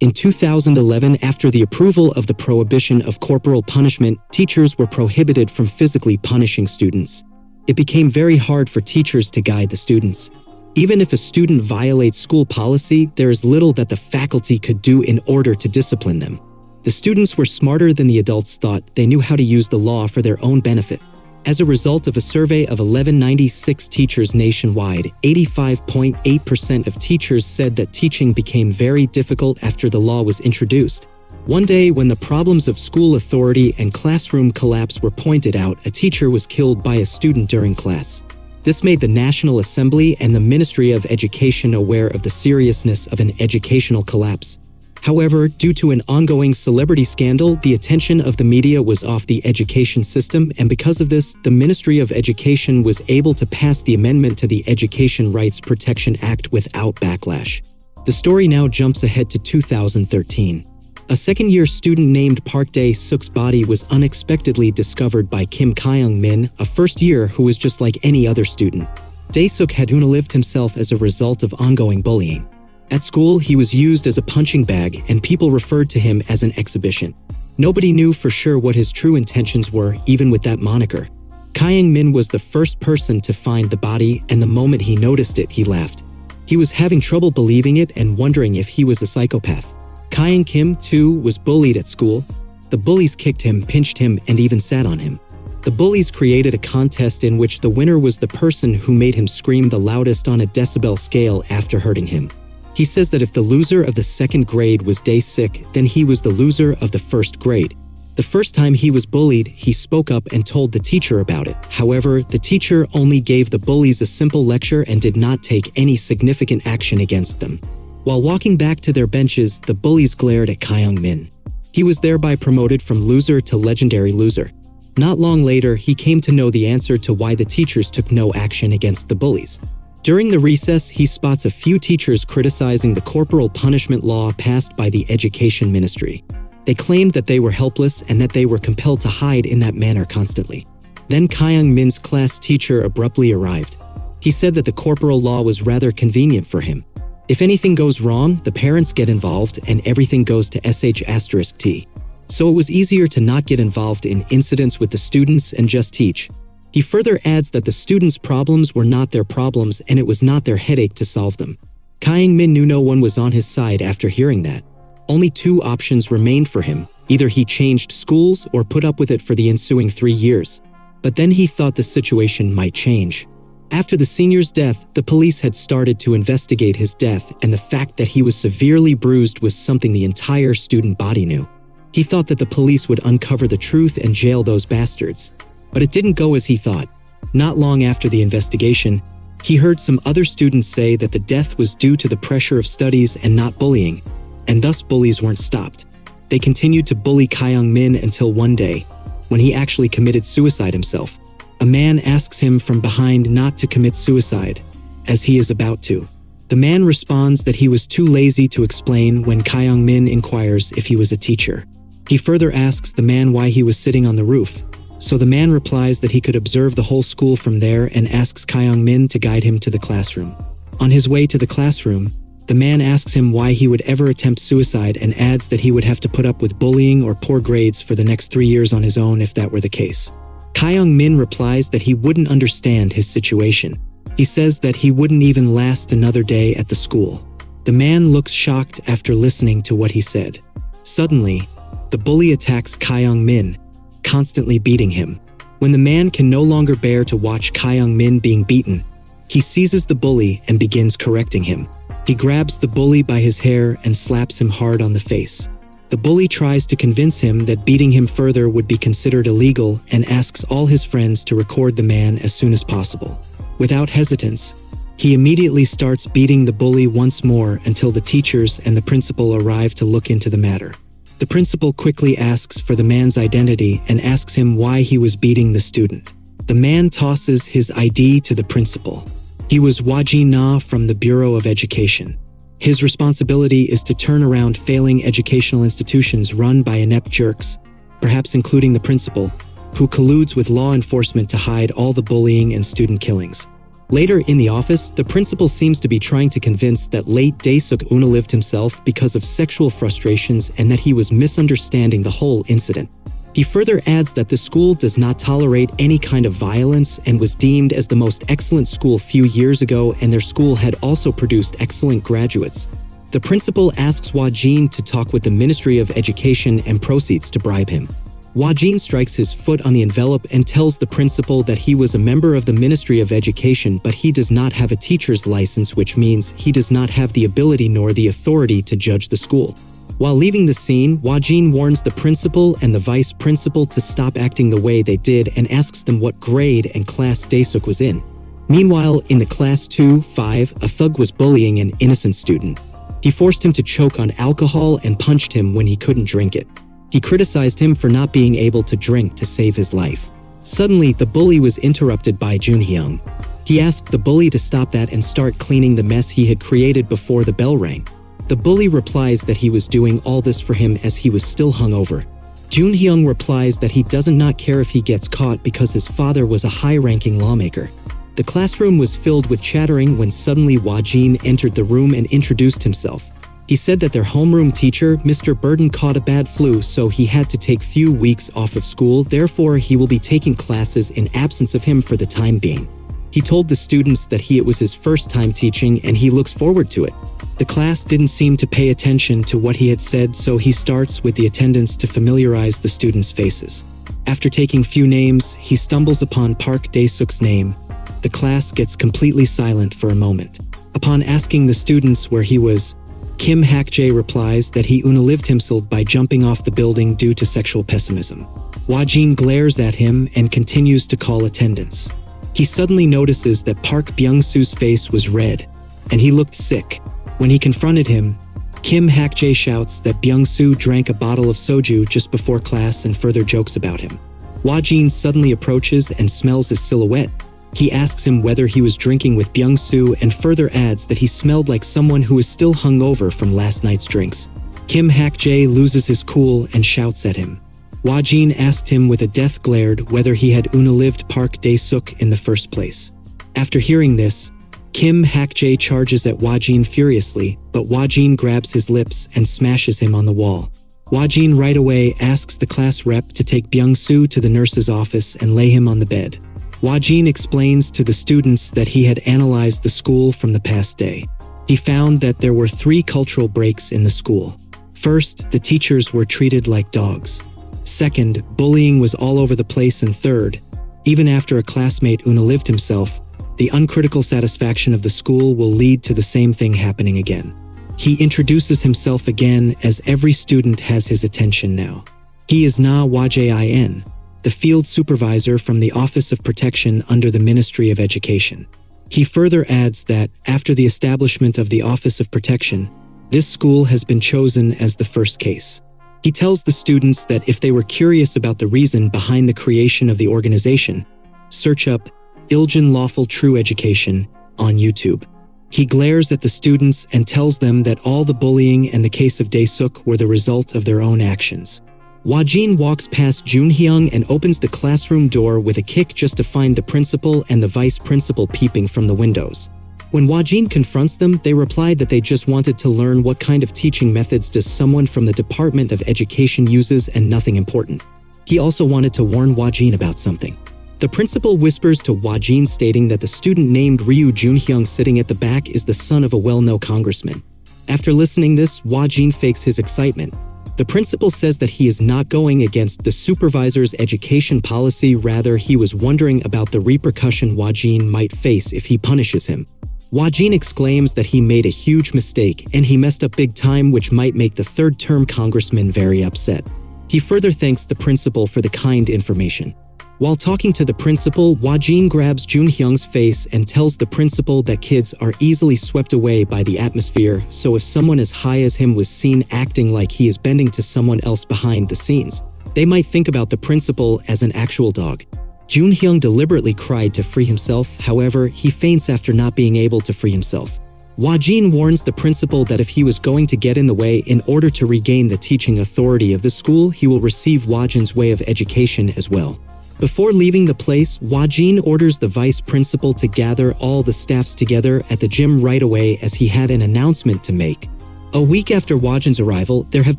In 2011, after the approval of the prohibition of corporal punishment, teachers were prohibited from physically punishing students. It became very hard for teachers to guide the students. Even if a student violates school policy, there is little that the faculty could do in order to discipline them. The students were smarter than the adults thought. They knew how to use the law for their own benefit. As a result of a survey of 1196 teachers nationwide, 85.8% of teachers said that teaching became very difficult after the law was introduced. One day, when the problems of school authority and classroom collapse were pointed out, a teacher was killed by a student during class. This made the National Assembly and the Ministry of Education aware of the seriousness of an educational collapse. However, due to an ongoing celebrity scandal, the attention of the media was off the education system, and because of this, the Ministry of Education was able to pass the amendment to the Education Rights Protection Act without backlash. The story now jumps ahead to 2013. A second-year student named Park Dae-suk's body was unexpectedly discovered by Kim Kyung-min, a first-year who was just like any other student. Dae-suk had unalived himself as a result of ongoing bullying. At school, he was used as a punching bag, and people referred to him as an exhibition. Nobody knew for sure what his true intentions were, even with that moniker. Kyung-min was the first person to find the body, and the moment he noticed it, he laughed. He was having trouble believing it and wondering if he was a psychopath. Kyung-kim, too, was bullied at school. The bullies kicked him, pinched him, and even sat on him. The bullies created a contest in which the winner was the person who made him scream the loudest on a decibel scale after hurting him. He says that if the loser of the second grade was Dae-suk, then he was the loser of the first grade. The first time he was bullied, he spoke up and told the teacher about it. However, the teacher only gave the bullies a simple lecture and did not take any significant action against them. While walking back to their benches, the bullies glared at Kyung-min. He was thereby promoted from loser to legendary loser. Not long later, he came to know the answer to why the teachers took no action against the bullies. During the recess, he spots a few teachers criticizing the corporal punishment law passed by the Education Ministry. They claimed that they were helpless and that they were compelled to hide in that manner constantly. Then Kyung-min's class teacher abruptly arrived. He said that the corporal law was rather convenient for him. If anything goes wrong, the parents get involved and everything goes to sh*t. So it was easier to not get involved in incidents with the students and just teach. He further adds that the students' problems were not their problems and it was not their headache to solve them. Kyung-min knew no one was on his side after hearing that. Only two options remained for him. Either he changed schools or put up with it for the ensuing 3 years. But then he thought the situation might change. After the senior's death, the police had started to investigate his death, and the fact that he was severely bruised was something the entire student body knew. He thought that the police would uncover the truth and jail those bastards. But it didn't go as he thought. Not long after the investigation, he heard some other students say that the death was due to the pressure of studies and not bullying, and thus bullies weren't stopped. They continued to bully Kyung-min until one day, when he actually committed suicide himself. A man asks him from behind not to commit suicide, as he is about to. The man responds that he was too lazy to explain when Kyung-min inquires if he was a teacher. He further asks the man why he was sitting on the roof. So the man replies that he could observe the whole school from there and asks Kyung-min to guide him to the classroom. On his way to the classroom, the man asks him why he would ever attempt suicide and adds that he would have to put up with bullying or poor grades for the next 3 years on his own if that were the case. Kyung-min replies that he wouldn't understand his situation. He says that he wouldn't even last another day at the school. The man looks shocked after listening to what he said. Suddenly, the bully attacks Kyung-min, constantly beating him. When the man can no longer bear to watch Kyung-min being beaten, he seizes the bully and begins correcting him. He grabs the bully by his hair and slaps him hard on the face. The bully tries to convince him that beating him further would be considered illegal and asks all his friends to record the man as soon as possible. Without hesitance, he immediately starts beating the bully once more until the teachers and the principal arrive to look into the matter. The principal quickly asks for the man's identity and asks him why he was beating the student. The man tosses his ID to the principal. He was Waji Na from the Bureau of Education. His responsibility is to turn around failing educational institutions run by inept jerks, perhaps including the principal, who colludes with law enforcement to hide all the bullying and student killings. Later in the office, the principal seems to be trying to convince that late Dae-suk unalived himself because of sexual frustrations and that he was misunderstanding the whole incident. He further adds that the school does not tolerate any kind of violence and was deemed as the most excellent school few years ago, and their school had also produced excellent graduates. The principal asks Wajin to talk with the Ministry of Education and proceeds to bribe him. Wajin strikes his foot on the envelope and tells the principal that he was a member of the Ministry of Education, but he does not have a teacher's license, which means he does not have the ability nor the authority to judge the school. While leaving the scene, Wajin warns the principal and the vice principal to stop acting the way they did and asks them what grade and class Dae-suk was in. Meanwhile, in the class 2-5, a thug was bullying an innocent student. He forced him to choke on alcohol and punched him when he couldn't drink it. He criticized him for not being able to drink to save his life. Suddenly, the bully was interrupted by Junhyung. He asked the bully to stop that and start cleaning the mess he had created before the bell rang. The bully replies that he was doing all this for him as he was still hungover. Junhyung replies that he does not care if he gets caught because his father was a high-ranking lawmaker. The classroom was filled with chattering when suddenly Wajin entered the room and introduced himself. He said that their homeroom teacher, Mr. Burden, caught a bad flu, so he had to take few weeks off of school, therefore he will be taking classes in absence of him for the time being. He told the students that it was his first time teaching and he looks forward to it. The class didn't seem to pay attention to what he had said, so he starts with the attendants to familiarize the students' faces. After taking few names, he stumbles upon Park Dae-suk's name. The class gets completely silent for a moment. Upon asking the students where he was, Kim Hak-jae replies that he unalived himself by jumping off the building due to sexual pessimism. Wajin glares at him and continues to call attendance. He suddenly notices that Park Byung-soo's face was red, and he looked sick. When he confronted him, Kim Hak-jae shouts that Byung-soo drank a bottle of soju just before class and further jokes about him. Wajin suddenly approaches and smells his silhouette. He asks him whether he was drinking with Byung-soo and further adds that he smelled like someone who is still hungover from last night's drinks. Kim Hak-jae loses his cool and shouts at him. Wajin asked him with a death glare whether he had unalived Park Dae-suk in the first place. After hearing this, Kim Hak-jae charges at Wajin furiously, but Wajin grabs his lips and smashes him on the wall. Wajin right away asks the class rep to take Byung-soo to the nurse's office and lay him on the bed. Wajin explains to the students that he had analyzed the school from the past day. He found that there were 3 cultural breaks in the school. First, the teachers were treated like dogs. Second, bullying was all over the place, and third, even after a classmate unalived himself, the uncritical satisfaction of the school will lead to the same thing happening again. He introduces himself again as every student has his attention now. He is Na Wajin, the field supervisor from the Office of Protection under the Ministry of Education. He further adds that, after the establishment of the Office of Protection, this school has been chosen as the first case. He tells the students that if they were curious about the reason behind the creation of the organization, search up Iljan Lawful True Education on YouTube. He glares at the students and tells them that all the bullying and the case of Dae-suk were the result of their own actions. Wajin walks past Junhyung and opens the classroom door with a kick just to find the principal and the vice principal peeping from the windows. When Wajin confronts them, they replied that they just wanted to learn what kind of teaching methods does someone from the Department of Education uses and nothing important. He also wanted to warn Wajin about something. The principal whispers to Wajin stating that the student named Ryu Junhyung sitting at the back is the son of a well-known congressman. After listening this, Wajin fakes his excitement. The principal says that he is not going against the supervisor's education policy, rather he was wondering about the repercussion Wajin might face if he punishes him. Wajin exclaims that he made a huge mistake and he messed up big time, which might make the third-term congressman very upset. He further thanks the principal for the kind information. While talking to the principal, Wajin grabs Junhyung's face and tells the principal that kids are easily swept away by the atmosphere, so if someone as high as him was seen acting like he is bending to someone else behind the scenes, they might think about the principal as an actual dog. Junhyung deliberately cried to free himself, however, he faints after not being able to free himself. Wajin warns the principal that if he was going to get in the way in order to regain the teaching authority of the school, he will receive Wajin's way of education as well. Before leaving the place, Wajin orders the vice principal to gather all the staffs together at the gym right away as he had an announcement to make. A week after Wajin's arrival, there have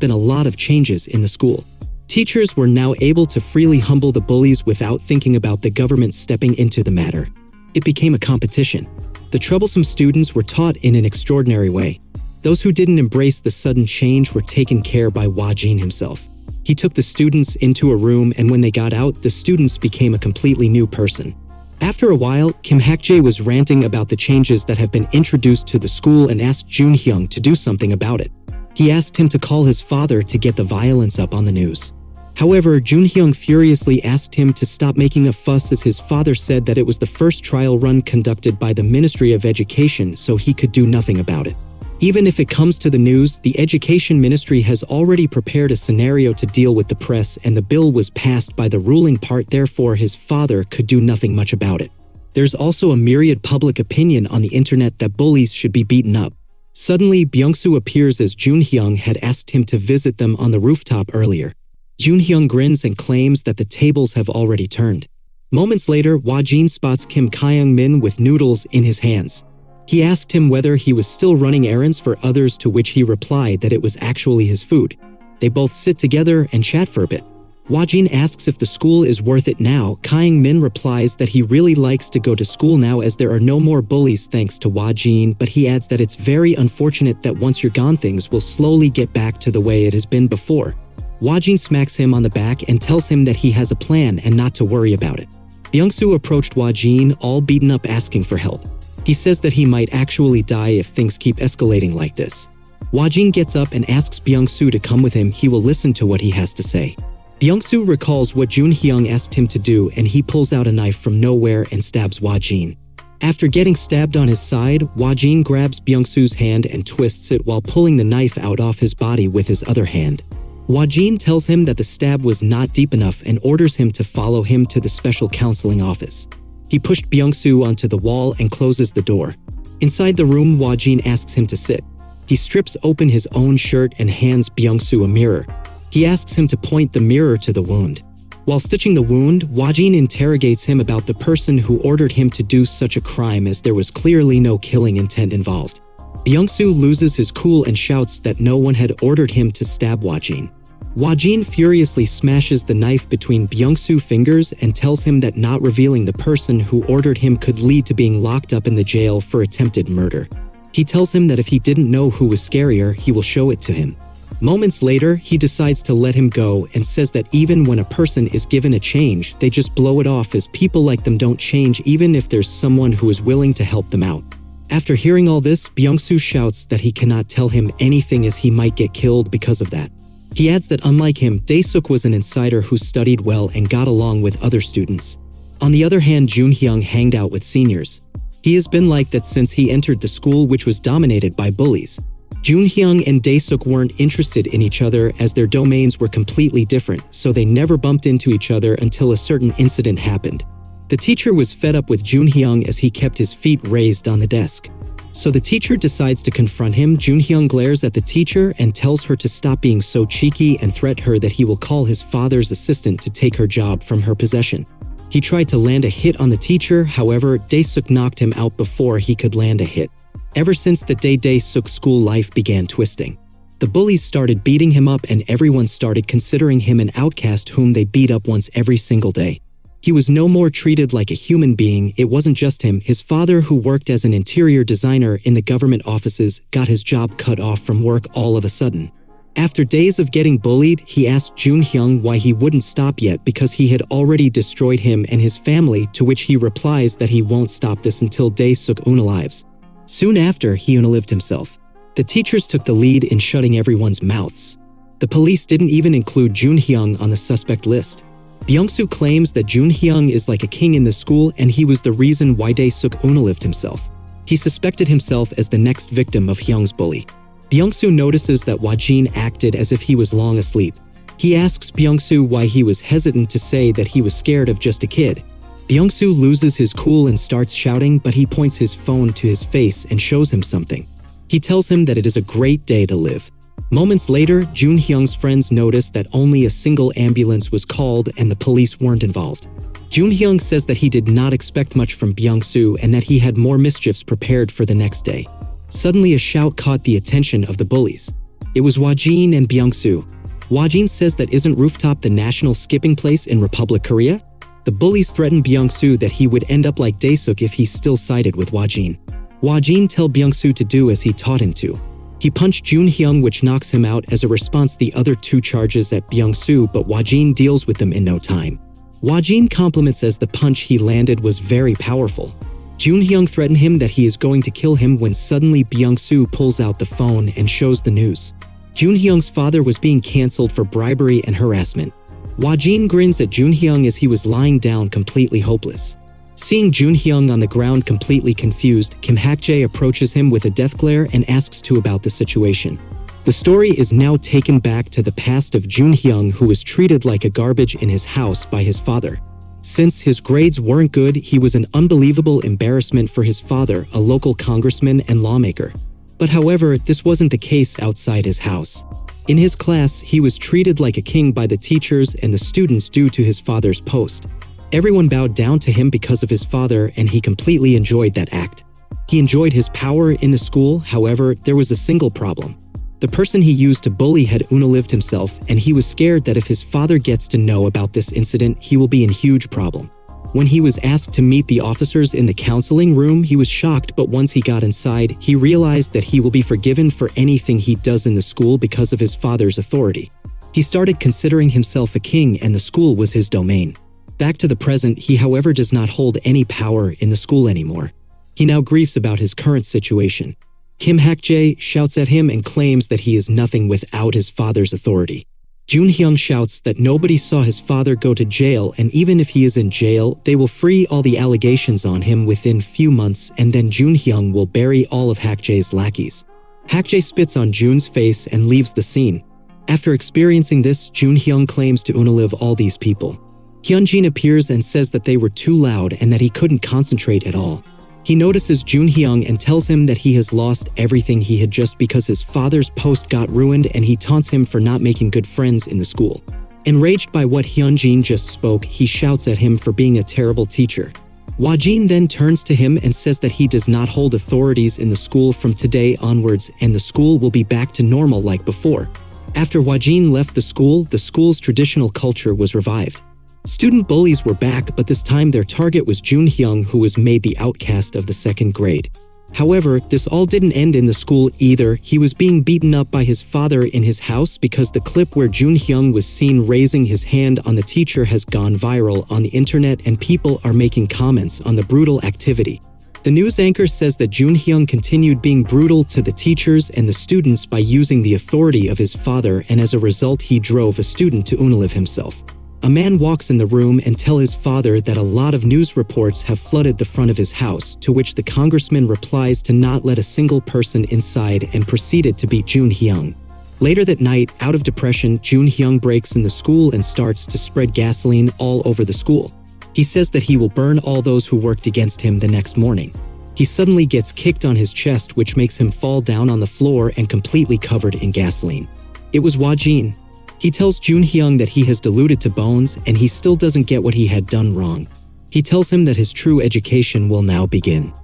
been a lot of changes in the school. Teachers were now able to freely humble the bullies without thinking about the government stepping into the matter. It became a competition. The troublesome students were taught in an extraordinary way. Those who didn't embrace the sudden change were taken care by Wajin himself. He took the students into a room, and when they got out, the students became a completely new person. After a while, Kim Hak-jae was ranting about the changes that have been introduced to the school and asked Jun Hyung to do something about it. He asked him to call his father to get the violence up on the news. However, Jun Hyung furiously asked him to stop making a fuss as his father said that it was the first trial run conducted by the Ministry of Education, so he could do nothing about it. Even if it comes to the news, the Education Ministry has already prepared a scenario to deal with the press, and the bill was passed by the ruling part, therefore his father could do nothing much about it. There's also a myriad public opinion on the internet that bullies should be beaten up. Suddenly, Byung-soo appears as Jun Hyung had asked him to visit them on the rooftop earlier. Jun Hyung grins and claims that the tables have already turned. Moments later, Wajin spots Kim Kyung-min with noodles in his hands. He asked him whether he was still running errands for others, to which he replied that it was actually his food. They both sit together and chat for a bit. Wajin asks if the school is worth it now. Kyung-min replies that he really likes to go to school now as there are no more bullies thanks to Wajin, but he adds that it's very unfortunate that once you're gone things will slowly get back to the way it has been before. Wajin smacks him on the back and tells him that he has a plan and not to worry about it. Byung-soo approached Wajin all beaten up asking for help. He says that he might actually die if things keep escalating like this. Wajin gets up and asks Byung-soo to come with him. He will listen to what he has to say. Byung-soo recalls what Jun Hyung asked him to do, and he pulls out a knife from nowhere and stabs Wajin. After getting stabbed on his side, Wajin grabs Byung-soo's hand and twists it while pulling the knife out off his body with his other hand. Wajin tells him that the stab was not deep enough and orders him to follow him to the special counseling office. He pushed Byung-soo onto the wall and closes the door. Inside the room, Wajin asks him to sit. He strips open his own shirt and hands Byung-soo a mirror. He asks him to point the mirror to the wound. While stitching the wound, Wajin interrogates him about the person who ordered him to do such a crime, as there was clearly no killing intent involved. Byung-soo loses his cool and shouts that no one had ordered him to stab Wajin. Wajin furiously smashes the knife between Byung-soo's fingers and tells him that not revealing the person who ordered him could lead to being locked up in the jail for attempted murder. He tells him that if he didn't know who was scarier, he will show it to him. Moments later, he decides to let him go and says that even when a person is given a change, they just blow it off, as people like them don't change even if there's someone who is willing to help them out. After hearing all this, Byung-soo shouts that he cannot tell him anything as he might get killed because of that. He adds that unlike him, Dae-suk was an insider who studied well and got along with other students. On the other hand, Jun Hyung hanged out with seniors. He has been like that since he entered the school, which was dominated by bullies. Jun Hyung and Dae-suk weren't interested in each other as their domains were completely different, so they never bumped into each other until a certain incident happened. The teacher was fed up with Jun Hyung as he kept his feet raised on the desk. So the teacher decides to confront him. Jun Hyung glares at the teacher and tells her to stop being so cheeky and threat her that he will call his father's assistant to take her job from her possession. He tried to land a hit on the teacher, however, Dae-suk knocked him out before he could land a hit. Ever since that day, Dae-suk's school life began twisting. The bullies started beating him up and everyone started considering him an outcast whom they beat up once every single day. He was no more treated like a human being. It wasn't just him. His father, who worked as an interior designer in the government offices, got his job cut off from work all of a sudden. After days of getting bullied, he asked Jun Hyung why he wouldn't stop yet because he had already destroyed him and his family, to which he replies that he won't stop this until Dae-suk unalives. Soon after, he unalived himself. The teachers took the lead in shutting everyone's mouths. The police didn't even include Jun Hyung on the suspect list. Byung-soo claims that Jun Hyung is like a king in the school and he was the reason why Dae-suk unalived himself. He suspected himself as the next victim of Hyung's bully. Byung-soo notices that Wajin acted as if he was long asleep. He asks Byung-soo why he was hesitant to say that he was scared of just a kid. Byung-soo loses his cool and starts shouting, but he points his phone to his face and shows him something. He tells him that it is a great day to live. Moments later, Jun Hyung's friends noticed that only a single ambulance was called and the police weren't involved. Junhyung says that he did not expect much from Byung-soo and that he had more mischiefs prepared for the next day. Suddenly a shout caught the attention of the bullies. It was Wajin and Byung-soo. Wajin says that isn't Rooftop the national skipping place in Republic Korea? The bullies threaten Byung-soo that he would end up like Daesuk if he still sided with Wajin. Wajin tell Byung-soo to do as he taught him to. He punched Junhyung, which knocks him out. As a response, the other two charges at Byung-soo, but Wajin deals with them in no time. Wajin compliments as the punch he landed was very powerful. Junhyung threatened him that he is going to kill him when suddenly Byung-soo pulls out the phone and shows the news. Junhyung's father was being cancelled for bribery and harassment. Wajin grins at Junhyung as he was lying down completely hopeless. Seeing Junhyung on the ground completely confused, Kim Hak-jae approaches him with a death glare and asks to about the situation. The story is now taken back to the past of Junhyung, who was treated like a garbage in his house by his father. Since his grades weren't good, he was an unbelievable embarrassment for his father, a local congressman and lawmaker. But however, this wasn't the case outside his house. In his class, he was treated like a king by the teachers and the students due to his father's post. Everyone bowed down to him because of his father, and he completely enjoyed that act. He enjoyed his power in the school. However, there was a single problem. The person he used to bully had unalived himself, and he was scared that if his father gets to know about this incident, he will be in huge problem. When he was asked to meet the officers in the counseling room, he was shocked, but once he got inside, he realized that he will be forgiven for anything he does in the school because of his father's authority. He started considering himself a king, and the school was his domain. Back to the present, he however does not hold any power in the school anymore. He now grieves about his current situation. Kim Hak-jae shouts at him and claims that he is nothing without his father's authority. Junhyung shouts that nobody saw his father go to jail, and even if he is in jail, they will free all the allegations on him within few months, and then Junhyung will bury all of Hak-jae's lackeys. Hak-jae spits on Jun's face and leaves the scene. After experiencing this, Junhyung claims to unalive all these people. Hyunjin appears and says that they were too loud and that he couldn't concentrate at all. He notices Junhyung and tells him that he has lost everything he had just because his father's post got ruined, and he taunts him for not making good friends in the school. Enraged by what Hyunjin just spoke, he shouts at him for being a terrible teacher. Wajin then turns to him and says that he does not hold authorities in the school from today onwards, and the school will be back to normal like before. After Wajin left the school's traditional culture was revived. Student bullies were back, but this time their target was Junhyung, who was made the outcast of the second grade. However, this all didn't end in the school either. He was being beaten up by his father in his house because the clip where Junhyung was seen raising his hand on the teacher has gone viral on the internet, and people are making comments on the brutal activity. The news anchor says that Junhyung continued being brutal to the teachers and the students by using the authority of his father, and as a result he drove a student to unalive himself. A man walks in the room and tells his father that a lot of news reports have flooded the front of his house, to which the congressman replies to not let a single person inside and proceeded to beat Junhyung. Later that night, out of depression, Junhyung breaks in the school and starts to spread gasoline all over the school. He says that he will burn all those who worked against him the next morning. He suddenly gets kicked on his chest, which makes him fall down on the floor and completely covered in gasoline. It was Wajin. He tells Junhyung that he has diluted to bones and he still doesn't get what he had done wrong. He tells him that his true education will now begin.